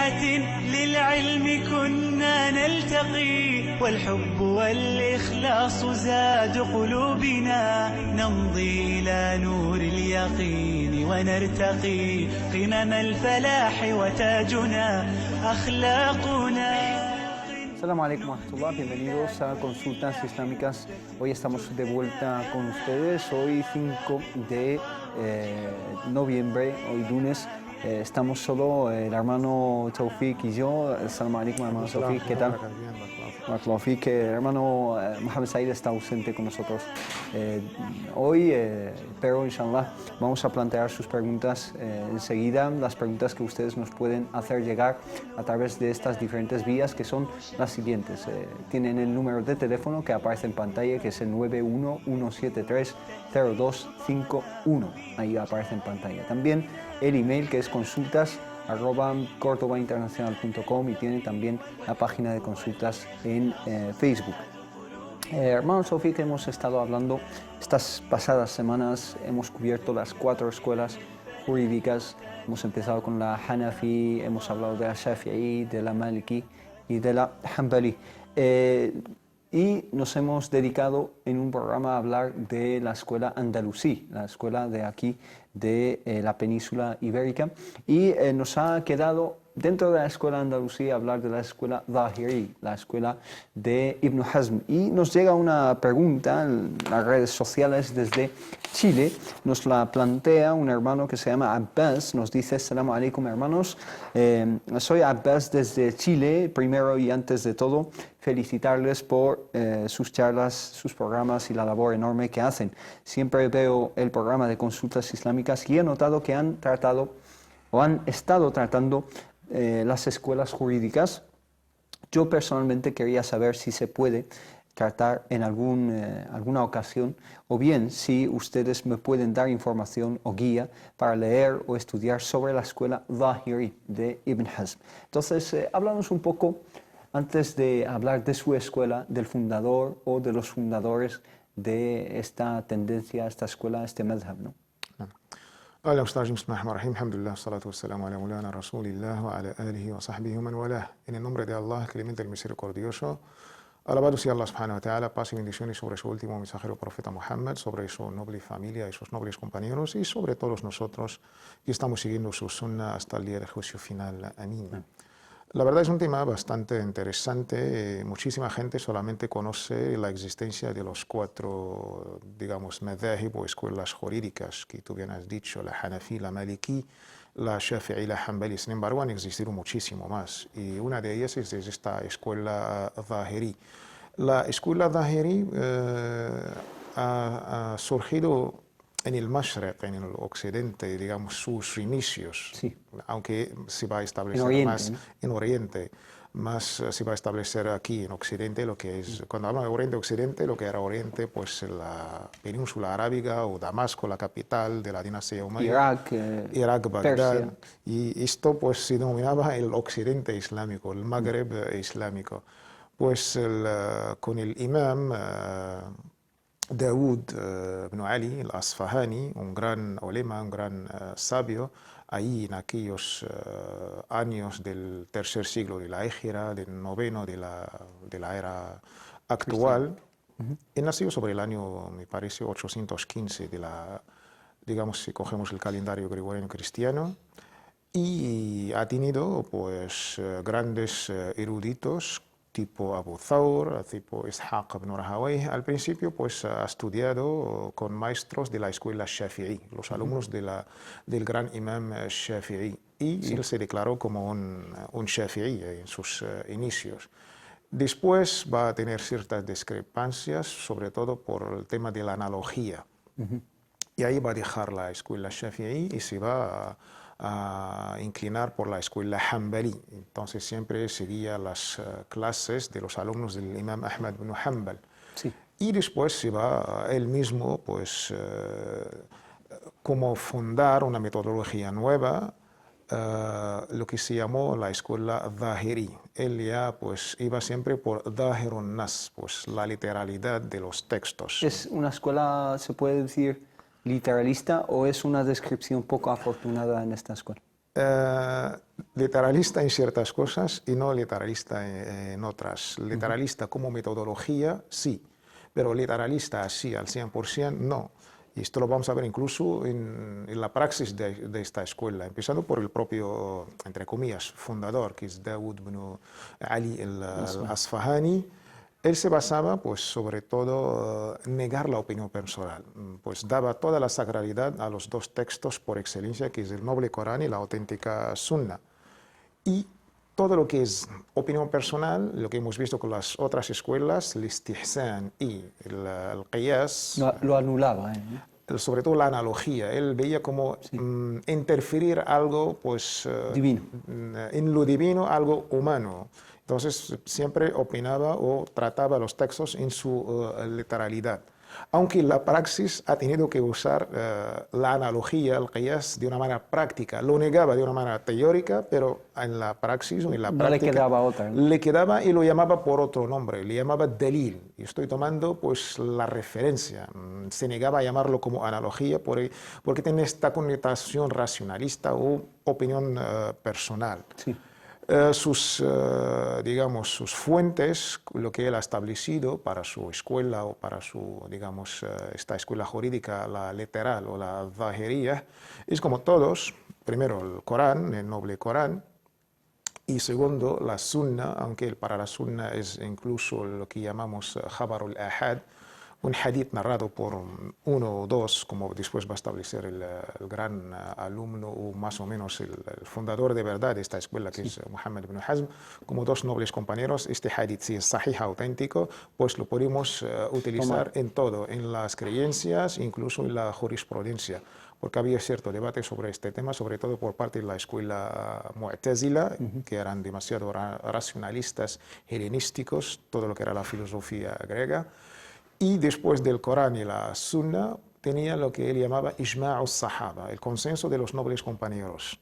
بيعة للعلم كنا نلتقي والحب والإخلاص زاد قلوبنا نمضي إلى نور اليقين ونرتقي قمم الفلاح وتاجنا أخلاقنا. Assalamu alaikum wa rahmatullah, bienvenidos a Consultas Islámicas. Hoy estamos de vuelta con ustedes, hoy 5 de noviembre, hoy lunes. Estamos solo el hermano Tawfiq y yo. Assalamu alaikum, hermano Tawfiq, ¿qué tal? El hermano Mohamed Said está ausente con nosotros hoy, pero inshallah vamos a plantear sus preguntas enseguida, las preguntas que ustedes nos pueden hacer llegar a través de estas diferentes vías, que son las siguientes. Tienen el número de teléfono que aparece en pantalla, que es el 911730251, ahí aparece en pantalla. También el email, que es consultas@cordobainternacional.com, y tiene también la página de consultas en Facebook. Hermano Sofi, que hemos estado hablando estas pasadas semanas, hemos cubierto las 4 escuelas jurídicas. Hemos empezado con la Hanafi, hemos hablado de la Shafi'i, de la Maliki y de la Hanbali. Y nos hemos dedicado en un programa a hablar de la escuela andalusí, la escuela de aquí de la península ibérica, y nos ha quedado dentro de la escuela andalusí hablar de la escuela Zahiri, la escuela de Ibn Hazm. Y nos llega una pregunta en las redes sociales desde Chile, nos la plantea un hermano que se llama Abbas, nos dice: Assalamu alaikum, hermanos, soy Abbas desde Chile. Primero y antes de todo, felicitarles por sus charlas, sus programas y la labor enorme que hacen. Siempre veo el programa de Consultas Islámicas y he notado que han estado tratando las escuelas jurídicas. Yo personalmente quería saber si se puede tratar en alguna ocasión, o bien si ustedes me pueden dar información o guía para leer o estudiar sobre la escuela Zahiri de Ibn Hazm. Entonces, háblanos un poco, antes de hablar de su escuela, del fundador o de los fundadores de esta tendencia, esta escuela, este madhab, ¿no? أهلا وسهلا بسم الله الرحمن الرحيم الحمد لله والصلاة والسلام على مولانا رسول الله وعلى آله وصحبه ومن والاه. En el nombre de Allah, clemente el misericordioso, alabado sea Allah subhanahu wa ta'ala, paz y bendiciones sobre su último mensajero profeta Muhammad, sobre su noble familia y sus nobles compañeros, y sobre todos nosotros que estamos siguiendo su sunna hasta el día del juicio final. Amén. La verdad es un tema bastante interesante. Muchísima gente solamente conoce la existencia de los 4, digamos, madhahib o escuelas jurídicas que tú bien has dicho: la Hanafi, la Maliki, la Shafi'i y la Hanbali. Sin embargo, han existido muchísimo más, y una de ellas es esta escuela Zahiri. La escuela Zahiri ha surgido en el Mashriq, en el occidente, digamos, sus inicios, sí, aunque se va a establecer más en Oriente, más se va a establecer aquí en Occidente, lo que es, cuando hablamos de Oriente-Occidente, lo que era Oriente, pues la península arábiga o Damasco, la capital de la dinastía umayyad, Irak, Bagdad, Persia. Y esto pues se denominaba el Occidente islámico, el Magreb islámico. Pues con el imam Daoud ibn Ali al-Asfahani, un gran ulema, un gran sabio, ahí en aquellos años del 3er siglo de la Égira, del 9º de la era actual. Él nació sobre el año, me parece, 815 digamos, si cogemos el calendario gregoriano cristiano, y ha tenido pues grandes eruditos tipo Abu Thawr, tipo Ishaq ibn Rahawayh. Al principio pues ha estudiado con maestros de la escuela Shafi'i, los alumnos del gran imam Shafi'i, y él se declaró como un Shafi'i en sus inicios. Después va a tener ciertas discrepancias, sobre todo por el tema de la analogía, y ahí va a dejar la escuela Shafi'i y se va a inclinar por la escuela Hanbali. Entonces siempre seguía las clases de los alumnos del imam Ahmad ibn Hanbal. Sí. Y después se va él mismo, pues, como fundar una metodología nueva, lo que se llamó la escuela Zahiri. Él ya pues iba siempre por Zahirun Nas, pues la literalidad de los textos. ¿Es una escuela, se puede decir, literalista, o es una descripción poco afortunada en esta escuela? Literalista en ciertas cosas y no literalista en otras. Literalista como metodología, sí, pero literalista así al 100% no. Y esto lo vamos a ver incluso en la praxis de esta escuela, empezando por el propio, entre comillas, fundador, que es Dawood ibn Ali al-Asfahani. Él se basaba, pues, sobre todo, negar la opinión personal. Pues daba toda la sacralidad a los dos textos por excelencia, que es el noble Corán y la auténtica Sunna. Y todo lo que es opinión personal, lo que hemos visto con las otras escuelas, el istihsan y el qiyas, Lo anulaba, sobre todo la analogía. Él veía como interferir algo, pues, divino. En lo divino, algo humano. Entonces siempre opinaba o trataba los textos en su literalidad. Aunque la praxis ha tenido que usar la analogía, el qiyas, de una manera práctica. Lo negaba de una manera teórica, pero en la praxis o en la práctica... No le quedaba otra, ¿no? Le quedaba y lo llamaba por otro nombre, le llamaba dalil. Y estoy tomando, pues, la referencia. Se negaba a llamarlo como analogía porque tiene esta connotación racionalista o opinión personal. Sí. Digamos, sus fuentes, lo que él ha establecido para su escuela o para su, digamos, esta escuela jurídica, la literal o la zahiría, es como todos, primero el Corán, el noble Corán, y segundo la Sunna, aunque para la Sunna es incluso lo que llamamos Khabarul Ahad, un hadith narrado por uno o dos, como después va a establecer el gran alumno o más o menos el fundador de verdad de esta escuela, que es Muhammad ibn Hazm, como dos nobles compañeros. Este hadith, si es sahih, auténtico, pues lo podemos utilizar en todo, en las creencias, incluso en la jurisprudencia, porque había cierto debate sobre este tema, sobre todo por parte de la escuela Mu'tazila, que eran demasiado racionalistas, helenísticos, todo lo que era la filosofía griega. Y después del Corán y la Sunna tenía lo que él llamaba Ijma'u Sahaba, el consenso de los nobles compañeros.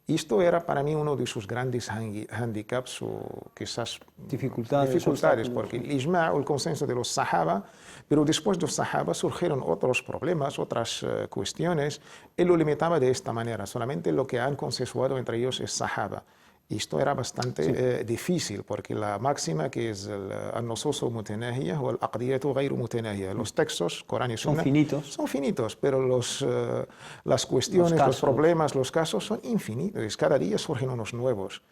Y esto era para mí uno de sus grandes handicaps o quizás dificultades porque el Ijma' o el consenso de los Sahaba, pero después de los Sahaba surgieron otros problemas, otras cuestiones. Él lo limitaba de esta manera, solamente lo que han consensuado entre ellos es Sahaba. Y esto era bastante difícil, porque la máxima que es al-nusus mutanahiyah o al-aqdiyatu ghayru mutanahiyah, los textos, Corán y Sunna, son finitos, pero las cuestiones, los problemas, los casos son infinitos, cada día surgen unos nuevos.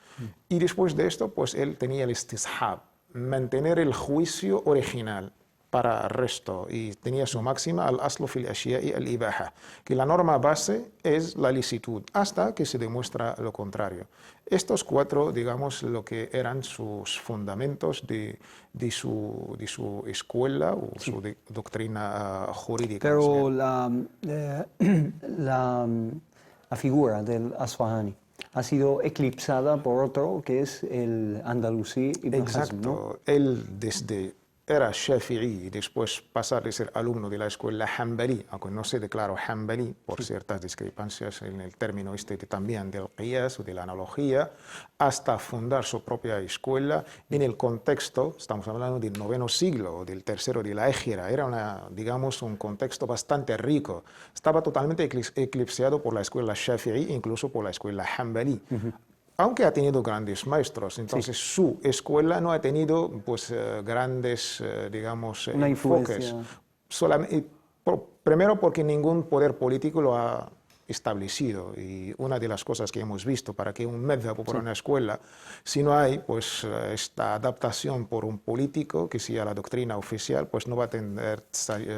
Y después de esto, pues él tenía el istishab, mantener el juicio original para el resto, y tenía su máxima al-aslu fil ashiya'i al-ibaha, que la norma base es la licitud, hasta que se demuestra lo contrario. Estos cuatro, digamos, lo que eran sus fundamentos de su escuela o su doctrina jurídica. Pero la figura del Asfahani ha sido eclipsada por otro, que es el andalusí Ibn Hazm, ¿no? Él desde era Shafi'i y después pasar de ser alumno de la escuela Hanbali, aunque no se declaró Hanbali por ciertas discrepancias en el término también del qiyas o de la analogía, hasta fundar su propia escuela en el contexto, estamos hablando del 9º siglo o del tercero de la Égira, era digamos un contexto bastante rico, estaba totalmente eclipsado por la escuela Shafi'i, incluso por la escuela Hanbali. Aunque ha tenido grandes maestros, entonces su escuela no ha tenido pues grandes, digamos, una enfoques. Primero porque ningún poder político lo ha establecido, y una de las cosas que hemos visto para que un madhab o para una escuela, si no hay pues esta adaptación por un político que sea la doctrina oficial, pues no va a tener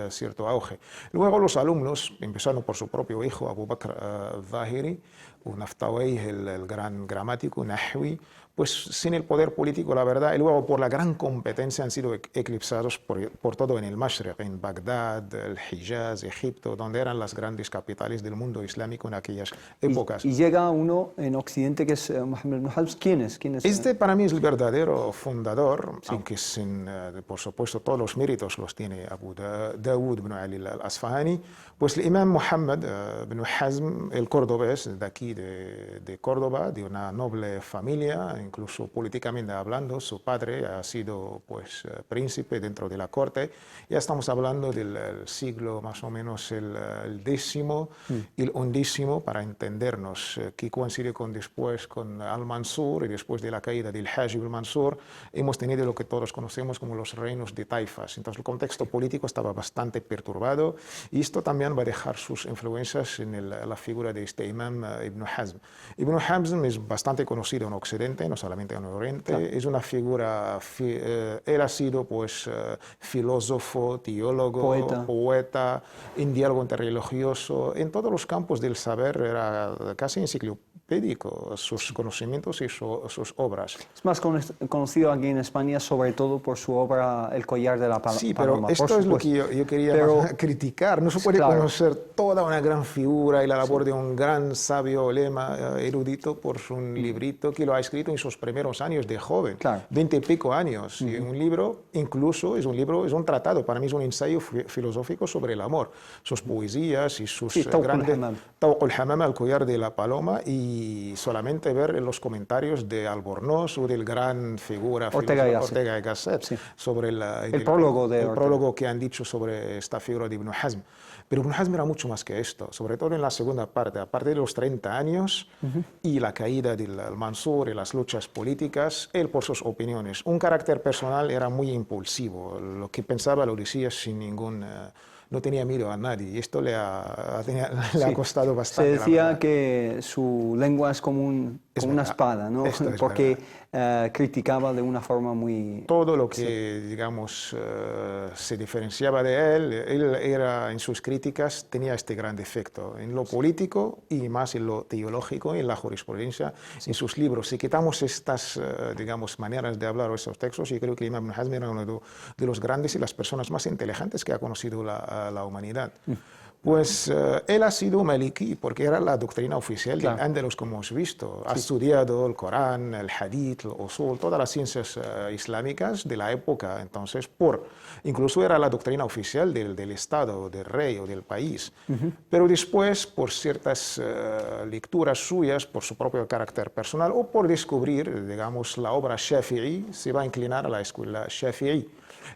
cierto auge. Luego los alumnos, empezando por su propio hijo Abu Bakr al-Zahiri, Naftawayh, el gran gramático, Nahwi, pues sin el poder político, la verdad, y luego por la gran competencia han sido eclipsados por todo en el Mashriq, en Bagdad, el Hijaz, Egipto, donde eran las grandes capitales del mundo islámico en aquellas épocas. Y llega uno en Occidente que es Muhammad ibn Hazm. ¿Quién es? Este para mí es el verdadero fundador, aunque sin, por supuesto, todos los méritos los tiene Abu Dawood ibn Ali al-Asfahani, pues el imam Muhammad ibn Hazm, el cordobés, de aquí de Córdoba, de una noble familia, incluso políticamente hablando. Su padre ha sido pues, príncipe dentro de la corte. Ya estamos hablando del siglo más o menos el décimo y el undécimo, para entendernos, que coincide después con Al-Mansur, y después de la caída del Hajib al-Mansur, hemos tenido lo que todos conocemos como los reinos de taifas. Entonces el contexto político estaba bastante perturbado, y esto también va a dejar sus influencias en la figura de este imam Ibn Hazm. Ibn Hazm es bastante conocido en Occidente, no solamente en Oriente. Claro. Es una figura, él ha sido pues, filósofo, teólogo, poeta, en diálogo interreligioso, en todos los campos del saber, era casi enciclopédico sus conocimientos y sus obras. Es más conocido aquí en España sobre todo por su obra El collar de la paloma. Sí, pero esto es lo que yo quería criticar. No se puede conocer toda una gran figura y la labor de un gran sabio ulema erudito por un librito que lo ha escrito en sus primeros años de joven, 20 y pico años. Y un libro, incluso, es un tratado, para mí es un ensayo filosófico sobre el amor, sus poesías y sus grandes... Tawq al-Hamama, El collar de la paloma, y solamente ver los comentarios de Albornoz o del gran figura Ortega y Gasset sobre el prólogo que han dicho sobre esta figura de Ibn Hazm. Pero Ibn Hazm era mucho más que esto, sobre todo en la segunda parte, a partir de los 30 años y la caída del Mansur y las luchas políticas, él por sus opiniones. Un carácter personal, era muy impulsivo, lo que pensaba lo decía sin ningún... no tenía miedo a nadie, y esto le ha costado bastante. Se decía que su lengua es como una espada, ¿no? Porque criticaba de una forma muy... Todo lo que, digamos, se diferenciaba de él era, en sus críticas, tenía este gran defecto, en lo político y más en lo teológico, en la jurisprudencia, en sus libros. Si quitamos estas, digamos, maneras de hablar o estos textos, yo creo que Imam Ibn Hazm era uno de los grandes y las personas más inteligentes que ha conocido la humanidad. Pues él ha sido maliki porque era la doctrina oficial del Andalus, como hemos visto. Ha estudiado el Corán, el Hadith, el Usul, todas las ciencias islámicas de la época. Entonces, incluso era la doctrina oficial del Estado, del rey o del país. Pero después, por ciertas lecturas suyas, por su propio carácter personal o por descubrir, digamos, la obra Shafi'i, se va a inclinar a la escuela Shafi'i.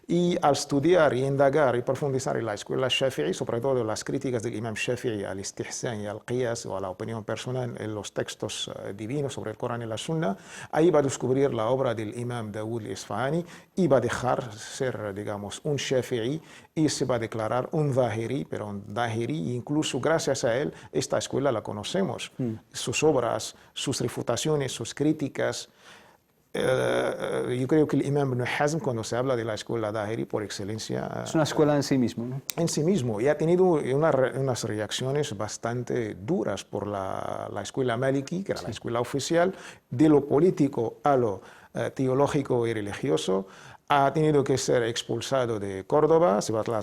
Y al estudiar y indagar y profundizar en la escuela Shafi'i, sobre todo las críticas del Imam Shafi'i al istihsan y al qiyas o a la opinión personal en los textos divinos sobre el Corán y la Sunna, ahí va a descubrir la obra del Imam Dawud al-Isfahani y va a dejar ser, digamos, un Shafi'i y se va a declarar un Zahiri, pero un Zahiri, incluso gracias a él esta escuela la conocemos. Sus obras, sus refutaciones, sus críticas. Yo creo que el Imam Ibn Hazm, cuando se habla de la escuela Zahiri por excelencia... Es una escuela en sí mismo, ¿no? En sí mismo, y ha tenido unas reacciones bastante duras por la escuela Maliki, que era la escuela oficial, de lo político a lo teológico y religioso. Ha tenido que ser expulsado de Córdoba, se va a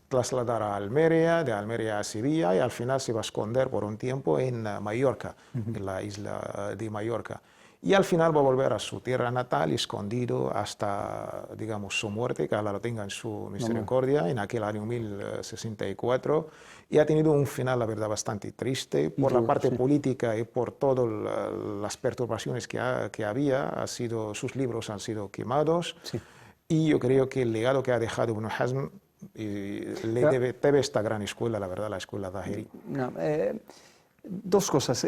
trasladar a Almería, de Almería a Sevilla, y al final se va a esconder por un tiempo en Mallorca, en la isla de Mallorca. Y al final va a volver a su tierra natal, escondido hasta, digamos, su muerte, que Allah lo tenga en su misericordia, en aquel año 1064. Y ha tenido un final, la verdad, bastante triste por la parte política y por todas las perturbaciones que había. Sus libros han sido quemados. Y yo creo que el legado que ha dejado Ibn Hazm le debe esta gran escuela, la verdad, la escuela Zahiri. Dos cosas.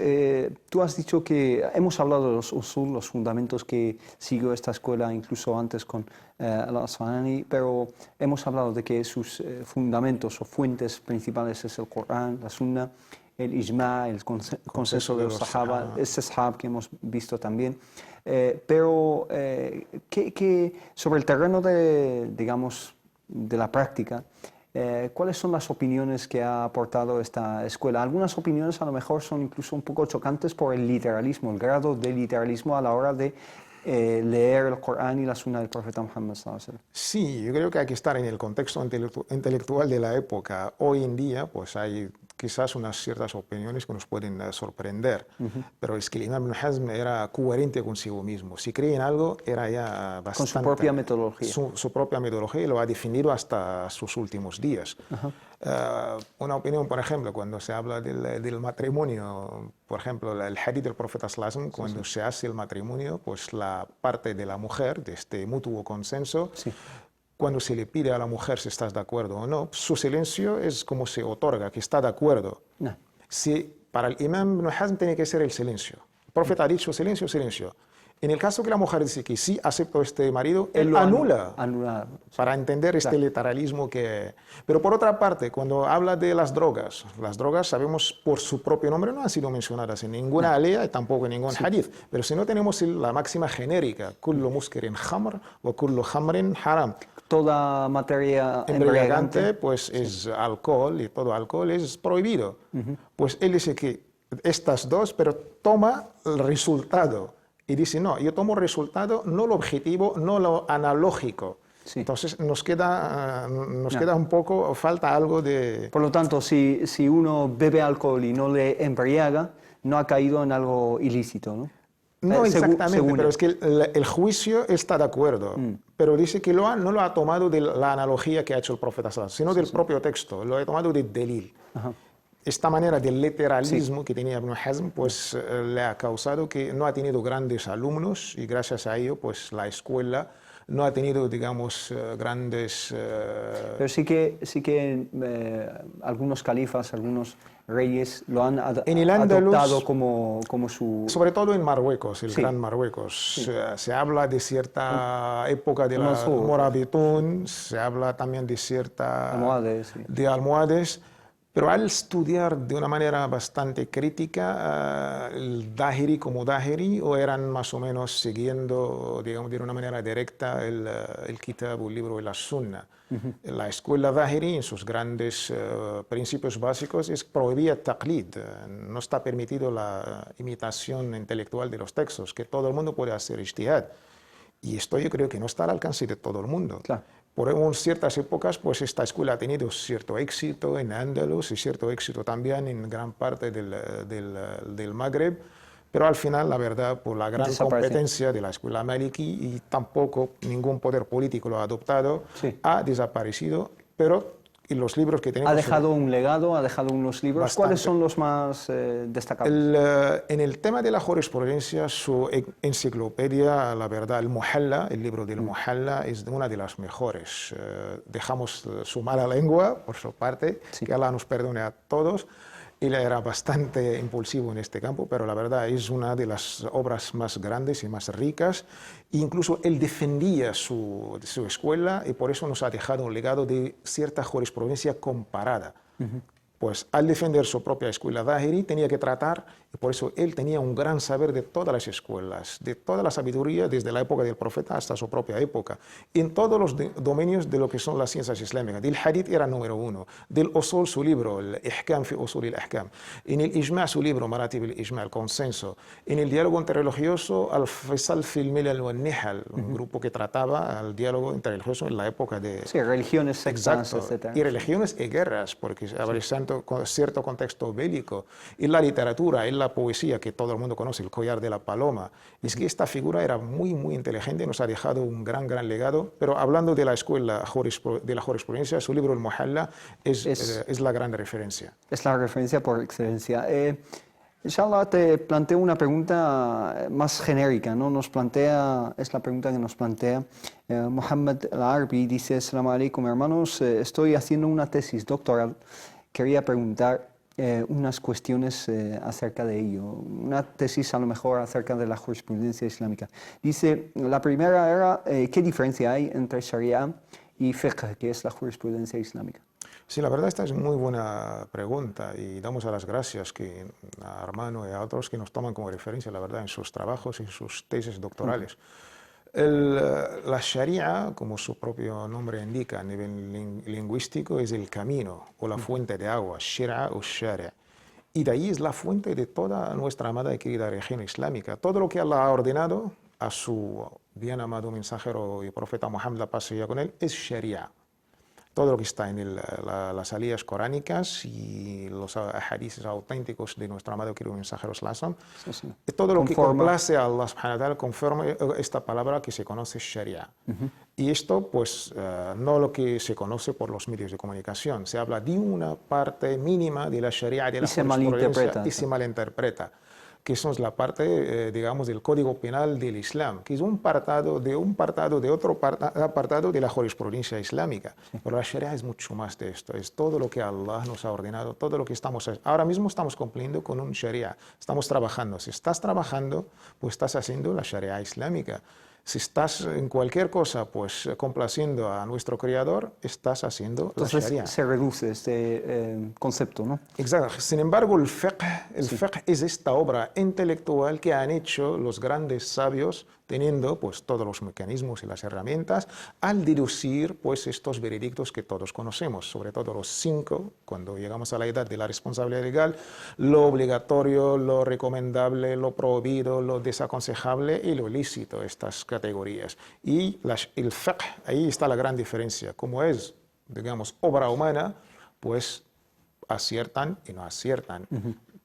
Tú has dicho que hemos hablado de los usul, los fundamentos que siguió esta escuela incluso antes con al-Asfahani, pero hemos hablado de que sus fundamentos o fuentes principales es el Corán, la Sunna, el Ijma, el consenso de los Sahaba, el Istishab que hemos visto también. Pero sobre el terreno digamos, de la práctica, ¿cuáles son las opiniones que ha aportado esta escuela? Algunas opiniones a lo mejor son incluso un poco chocantes por el literalismo, el grado de literalismo a la hora de leer el Corán y la Sunna del profeta Muhammad sallallahu alaihi wasallam. Sí, yo creo que hay que estar en el contexto intelectual de la época. Hoy en día pues hay quizás unas ciertas opiniones que nos pueden sorprender, pero es que el Imam Ibn Hazm era coherente consigo mismo. Si cree en algo, era ya bastante... Con su propia metodología. Su propia metodología, y lo ha definido hasta sus últimos días. Una opinión, por ejemplo, cuando se habla del matrimonio, por ejemplo, el hadith del profeta sallallahu alaihi wasallam, cuando se hace el matrimonio, pues la parte de la mujer, de este mutuo consenso, cuando se le pide a la mujer si estás de acuerdo o no, su silencio es como se otorga, que está de acuerdo. No. Si para el Imam Ibn Hazm tiene que ser el silencio. El profeta ha dicho silencio, silencio. En el caso que la mujer dice que sí acepto este marido, él lo anula. Para entender este literalismo que... Pero por otra parte, cuando habla de las drogas sabemos por su propio nombre no han sido mencionadas en ninguna alea y tampoco en ningún hadith. Pero si no tenemos la máxima genérica, kullu muskirin khamr wa kullu khamrin haram. Toda materia embriagante pues es alcohol y todo alcohol es prohibido. Pues él dice que estas dos, pero toma el resultado. Y dice, no, yo tomo el resultado, no lo objetivo, no lo analógico. Entonces nos queda un poco, falta algo de... Por lo tanto, si uno bebe alcohol y no le embriaga, no ha caído en algo ilícito, ¿no? No exactamente, pero es que el juicio está de acuerdo, pero dice que no lo ha tomado de la analogía que ha hecho el profeta sallallahu alaihi wasallam, sino del propio texto, lo ha tomado de delil. Esta manera del literalismo que tenía Ibn Hazm pues le ha causado que no ha tenido grandes alumnos y gracias a ello pues la escuela no ha tenido, digamos, grandes... Pero sí que algunos califas, algunos reyes lo han adoptado como su... Sobre todo en Marruecos, el Gran Marruecos. Se habla de cierta época de la Morabitún, se habla también de cierta... almohades. Pero al estudiar de una manera bastante crítica el Dahiri como Dahiri, o eran más o menos siguiendo, digamos, de una manera directa el Kitab, el libro y la Sunna. La escuela Dahiri, en sus grandes principios básicos, es prohibida taqlid. No está permitido la imitación intelectual de los textos, que todo el mundo puede hacer ijtihad. Y esto yo creo que no está al alcance de todo el mundo. Claro. Por ciertas épocas, pues esta escuela ha tenido cierto éxito en Andalus y cierto éxito también en gran parte del Magreb, pero al final, la verdad, por la gran competencia de la escuela maliki y tampoco ningún poder político lo ha adoptado, ha desaparecido, pero... Y los libros que tenemos... Ha dejado un legado, ha dejado unos libros. Bastante. ¿Cuáles son los más destacados? En el tema de la jurisprudencia, su enciclopedia, la verdad, el Muhalla, el libro del Muhalla, es una de las mejores. Dejamos su mala lengua, por su parte, que Allah nos perdone a todos. Él era bastante impulsivo en este campo, pero la verdad es una de las obras más grandes y más ricas. Incluso él defendía su escuela y por eso nos ha dejado un legado de cierta jurisprudencia comparada. Pues al defender su propia escuela Dahiri tenía que tratar, y por eso él tenía un gran saber de todas las escuelas, de toda la sabiduría desde la época del profeta hasta su propia época, en todos los dominios de lo que son las ciencias islámicas. Del hadith era número uno, del usul su libro, el Ihkam fi usul al-Ahkam, en el Ijma' su libro, Maratib al-Ijma', el consenso, en el diálogo interreligioso, al-Faisal fi al-Milal wa al-Nihal, un grupo que trataba el diálogo interreligioso en la época de... Sí, religiones, sectas, etc. Y religiones y guerras, porque habría cierto contexto bélico, y la literatura, y la poesía, que todo el mundo conoce, el collar de la paloma. Es que esta figura era muy, muy inteligente, nos ha dejado un gran legado, pero hablando de la escuela de la jurisprudencia, su libro El Muhalla es la gran referencia. Es la referencia por excelencia. Inshallah, te planteo una pregunta más genérica, ¿no? Es la pregunta que nos plantea Mohammed Al-Arbi, dice: Assalamu alaikum, hermanos, estoy haciendo una tesis doctoral. Quería preguntar unas cuestiones acerca de ello, una tesis a lo mejor acerca de la jurisprudencia islámica. Dice, la primera era, ¿qué diferencia hay entre Sharia y fiqh, que es la jurisprudencia islámica? Sí, la verdad esta es muy buena pregunta y damos a las gracias a Armano y a otros que nos toman como referencia, la verdad, en sus trabajos y sus tesis doctorales. La Sharia, como su propio nombre indica a nivel lingüístico, es el camino o la fuente de agua, Shira o Shari'. Y de ahí es la fuente de toda nuestra amada y querida religión islámica. Todo lo que Allah ha ordenado a su bien amado mensajero y profeta Muhammad, la paz sea con él, es Sharia. todo lo que está en las salidas coránicas y los hadices auténticos de nuestro amado querido mensajero sallallahu alaihi wasallam, todo lo que complace a Allah subhanahu wa ta'ala conforme esta palabra que se conoce Sharia. Y esto pues no lo que se conoce por los medios de comunicación, se habla de una parte mínima de la Sharia, de la jurisprudencia, y se malinterpreta, que son la parte, digamos, del Código Penal del Islam, que es un apartado de otro apartado de la jurisprudencia islámica. Pero la Sharia es mucho más de esto, es todo lo que Allah nos ha ordenado, todo lo que ahora mismo estamos cumpliendo con un Sharia, estamos trabajando. Si estás trabajando, pues estás haciendo la Sharia islámica. Si estás en cualquier cosa, pues complaciendo a nuestro Creador, estás haciendo la Sharia. Entonces se reduce este concepto, ¿no? Exacto. Sin embargo, el fiqh es esta obra intelectual que han hecho los grandes sabios, teniendo pues todos los mecanismos y las herramientas, al deducir pues estos veredictos que todos conocemos, sobre todo los 5, cuando llegamos a la edad de la responsabilidad legal, lo obligatorio, lo recomendable, lo prohibido, lo desaconsejable y lo ilícito, estas categorías. Y el fiqh, ahí está la gran diferencia. Como es, digamos, obra humana, pues aciertan y no aciertan.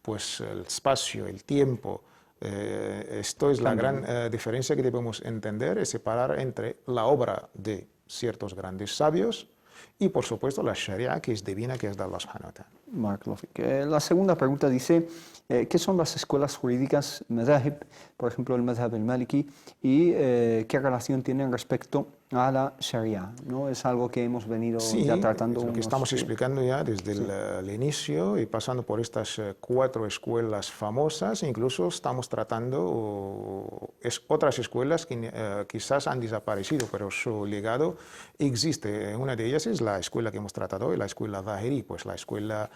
Pues el espacio, el tiempo, esto es la gran diferencia que debemos entender, es separar entre la obra de ciertos grandes sabios y, por supuesto, la Sharia, que es divina, que es de Allah subhanahu wa ta'ala. La segunda pregunta dice, ¿qué son las escuelas jurídicas madhahib, por ejemplo el madhab al-Maliki, y qué relación tienen respecto a la Sharia? ¿No? Es algo que hemos venido ya tratando. Sí, lo que estamos explicando ya desde el inicio y pasando por estas 4 escuelas famosas, incluso estamos tratando otras escuelas que quizás han desaparecido, pero su legado existe. Una de ellas es la escuela que hemos tratado hoy, la escuela Zahiri, pues la escuela,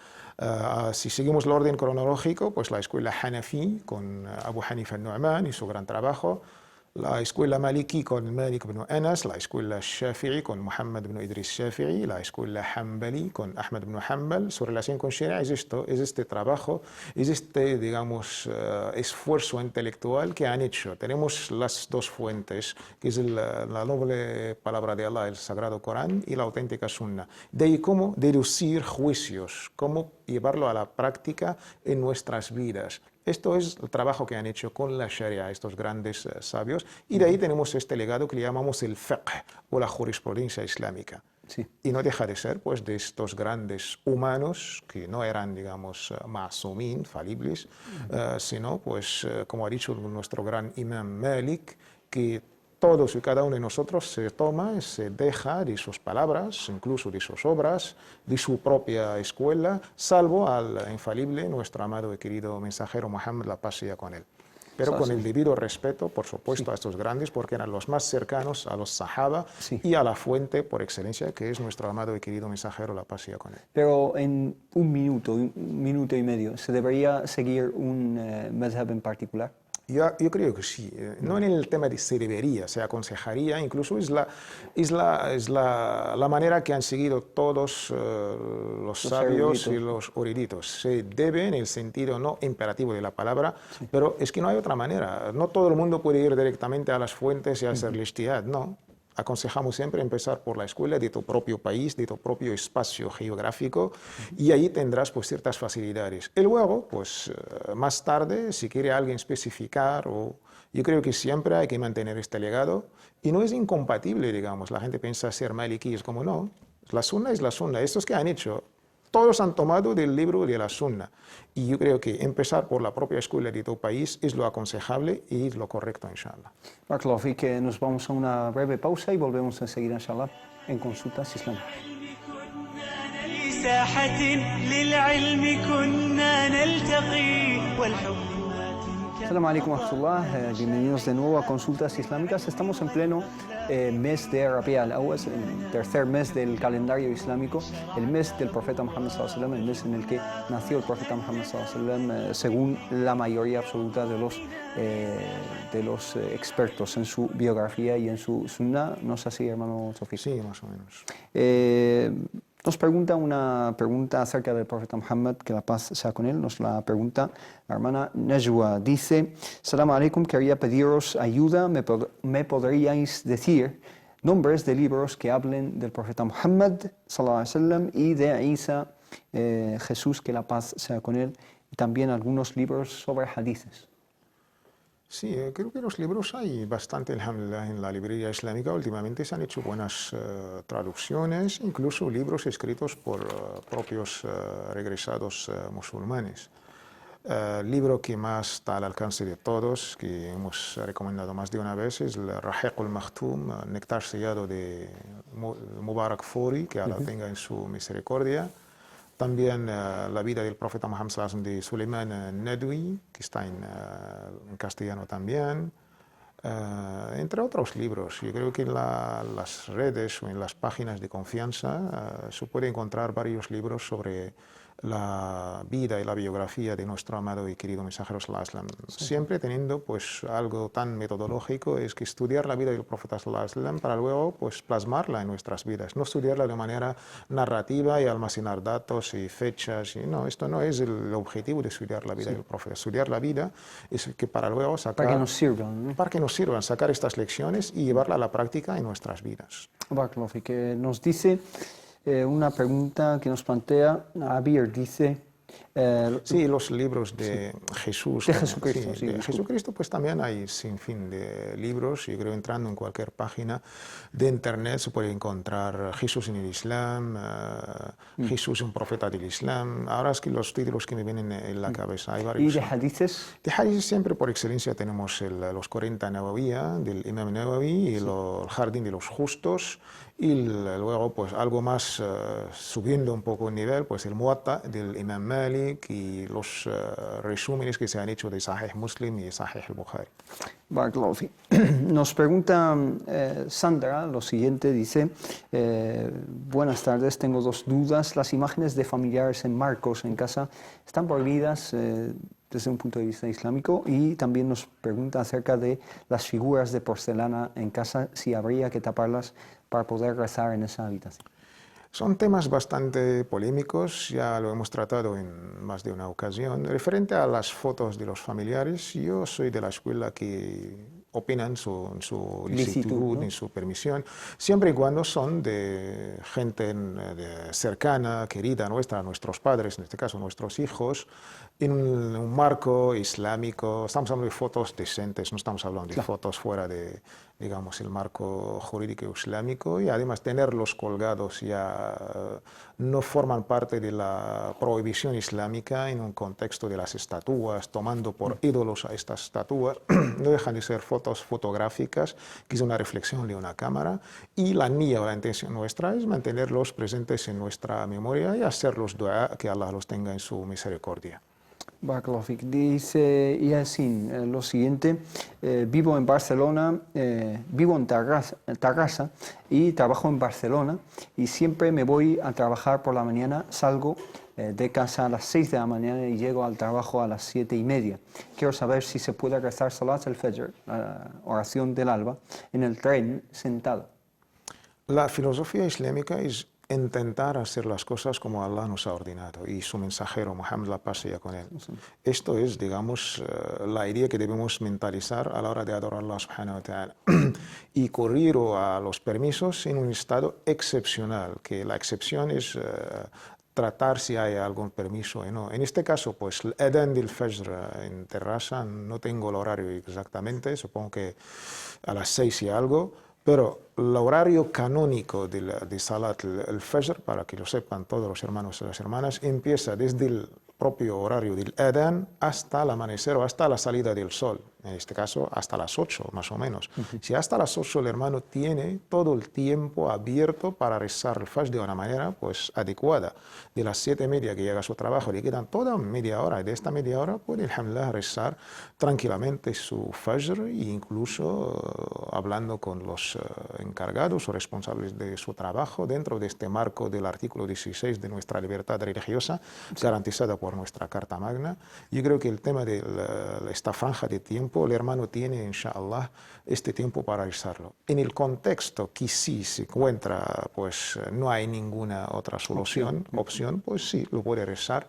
si seguimos el orden cronológico, pues la escuela Hanafi con Abu Hanifa al-Nu'man y su gran trabajo, la escuela Maliki con Malik ibn Anas, la escuela Shafi'i con Muhammad ibn Idris Shafi'i, la escuela Hanbali con Ahmad ibn Hanbal. Su relación con Sharia es esto, es este trabajo, es este, digamos, esfuerzo intelectual que han hecho. Tenemos las 2 fuentes, que es la noble palabra de Allah, el Sagrado Corán, y la auténtica Sunna. De ahí cómo deducir juicios, cómo llevarlo a la práctica en nuestras vidas. Esto es el trabajo que han hecho con la Sharia estos grandes sabios, y de ahí tenemos este legado que le llamamos el fiqh o la jurisprudencia islámica. Sí. Y no deja de ser pues de estos grandes humanos que no eran, digamos, ma'sumín, falibles, sino pues como ha dicho nuestro gran imam Malik, que todos y cada uno de nosotros se toma y se deja de sus palabras, incluso de sus obras, de su propia escuela, salvo al infalible, nuestro amado y querido mensajero Muhammad, la paz sea con él. Pero con el debido respeto, por supuesto, a estos grandes, porque eran los más cercanos a los sahaba y a la fuente por excelencia, que es nuestro amado y querido mensajero, la paz sea con él. Pero en un minuto y medio, ¿se debería seguir un madhab en particular? Yo creo que sí, no en el tema de se debería, se aconsejaría, incluso es la manera que han seguido todos los sabios y los eruditos. Se debe en el sentido no imperativo de la palabra, pero es que no hay otra manera. No todo el mundo puede ir directamente a las fuentes y hacer ijtihad, no. Aconsejamos siempre empezar por la escuela de tu propio país, de tu propio espacio geográfico, y ahí tendrás pues ciertas facilidades. Y luego, pues más tarde, si quiere alguien especificar, yo creo que siempre hay que mantener este legado, y no es incompatible, digamos. La gente piensa ser maliki, es como no, la sunna es la sunna. Estos que han hecho, todos han tomado del libro de la sunna, y yo creo que empezar por la propia escuela de tu país es lo aconsejable y es lo correcto, inshallah. Barakallahu fik, nos vamos a una breve pausa y volvemos enseguida, inshallah, en Consultas Islámicas. Assalamu alaikum wa rahmatullah, bienvenidos de nuevo a Consultas Islámicas. Estamos en pleno mes de Rabi' al-Awwal, el tercer mes del calendario islámico, el mes del profeta Muhammad sallallahu alaihi wasallam, el mes en el que nació el profeta Muhammad sallallahu alaihi wasallam, según la mayoría absoluta de los expertos en su biografía y en su sunnah. ¿No es así, hermano Sofí? Sí, más o menos. Nos pregunta una pregunta acerca del profeta Muhammad, que la paz sea con él. Nos la pregunta la hermana Najwa. Dice: Salam alaikum, quería pediros ayuda. ¿Me podríais decir nombres de libros que hablen del profeta Muhammad sallallahu alaihi wasallam y de Isa, Jesús, que la paz sea con él, y también algunos libros sobre hadices. Sí, creo que los libros hay bastante, alhamdulillah, en la librería islámica. Últimamente se han hecho buenas traducciones, incluso libros escritos por propios regresados musulmanes. El libro que más está al alcance de todos, que hemos recomendado más de una vez, es el Rahiq al-Makhtum, Néctar sellado de Mubarak-Fori, que Allah tenga en su misericordia. También la vida del profeta Muhammad sallallahu alaihi wasallam de Suleiman Nadwi, que está en castellano también, entre otros libros. Yo creo que en las redes o en las páginas de confianza se puede encontrar varios libros sobre la vida y la biografía de nuestro amado y querido mensajero sallallahu alaihi wasallam. Siempre teniendo pues algo tan metodológico, es que estudiar la vida del profeta sallallahu alaihi wasallam para luego pues plasmarla en nuestras vidas, no estudiarla de manera narrativa y almacenar datos y fechas. No, esto no es el objetivo de estudiar la vida del profeta. Estudiar la vida es que para luego sacar... Para que nos sirvan, ¿no? Para que nos sirvan, sacar estas lecciones y llevarla a la práctica en nuestras vidas. Barakallahu, que nos dice... una pregunta que nos plantea Abir, dice... sí, los libros de Jesús. De Jesucristo, sí. De Jesucristo, pues también hay sin fin de libros. Yo creo entrando en cualquier página de internet se puede encontrar Jesús en el Islam, Jesús un profeta del Islam. Ahora es que los títulos que me vienen en la cabeza, hay varios. ¿Y de hadices? De hadices siempre por excelencia tenemos los 40 Nawawiyya del Imam Nawawi y el Jardín de los Justos. Y luego, pues algo más subiendo un poco el nivel, pues el Muwatta del Imam Malik y los resúmenes que se han hecho de Sahih Muslim y Sahih al-Bukhari. Barakallahu fi. Nos pregunta Sandra lo siguiente, dice: buenas tardes, tengo dos dudas. Las imágenes de familiares en marcos en casa están prohibidas desde un punto de vista islámico, y también nos pregunta acerca de las figuras de porcelana en casa, si habría que taparlas para poder rezar en esa habitación. Son temas bastante polémicos, ya lo hemos tratado en más de una ocasión. Referente a las fotos de los familiares, yo soy de la escuela que opinan en su licitud, ¿no? En su permisión, siempre y cuando son de gente cercana, querida nuestra, nuestros padres, en este caso nuestros hijos, en un marco islámico. Estamos hablando de fotos decentes, no estamos hablando de fotos fuera de, digamos, el marco jurídico islámico, y además tenerlos colgados ya no forman parte de la prohibición islámica en un contexto de las estatuas, tomando por ídolos a estas estatuas. No dejan de ser fotos fotográficas, que es una reflexión de una cámara, y la niyya o la intención nuestra es mantenerlos presentes en nuestra memoria y hacerlos dua, que Allah los tenga en su misericordia. Barakallahu fik. Dice Yasin lo siguiente: vivo en Barcelona, vivo en Tarrasa y trabajo en Barcelona, y siempre me voy a trabajar por la mañana, salgo de casa a las 6 de la mañana y llego al trabajo a las 7:30. Quiero saber si se puede rezar Salat al-Fajr, oración del alba, en el tren sentado. La filosofía islámica es intentar hacer las cosas como Allah nos ha ordenado y su mensajero Muhammad, la paz sea con él. Esto es, digamos, la idea que debemos mentalizar a la hora de adorar a Allah subhanahu wa ta'ala y correr a los permisos en un estado excepcional, que la excepción es tratar si hay algún permiso o no. En este caso, pues el adán del Fajr en Terrassa, no tengo el horario exactamente, supongo que a las 6 y algo, pero el horario canónico de Salat al-Fajr, para que lo sepan todos los hermanos y las hermanas, empieza desde el propio horario del adán hasta el amanecer o hasta la salida del sol, en este caso hasta las 8 más o menos. Si hasta las 8 el hermano tiene todo el tiempo abierto para rezar el Fajr de una manera pues adecuada. De las 7:30 que llega a su trabajo le quedan toda media hora, y de esta media hora puede, alhamdulillah, rezar tranquilamente su Fajr, e incluso hablando con los encargados o responsables de su trabajo dentro de este marco del artículo 16 de nuestra libertad religiosa, garantizada por nuestra Carta Magna. Yo creo que el tema de esta franja de tiempo, el hermano tiene, inshallah, este tiempo para rezarlo. En el contexto que sí se encuentra, pues no hay ninguna otra opción, pues sí, lo puede rezar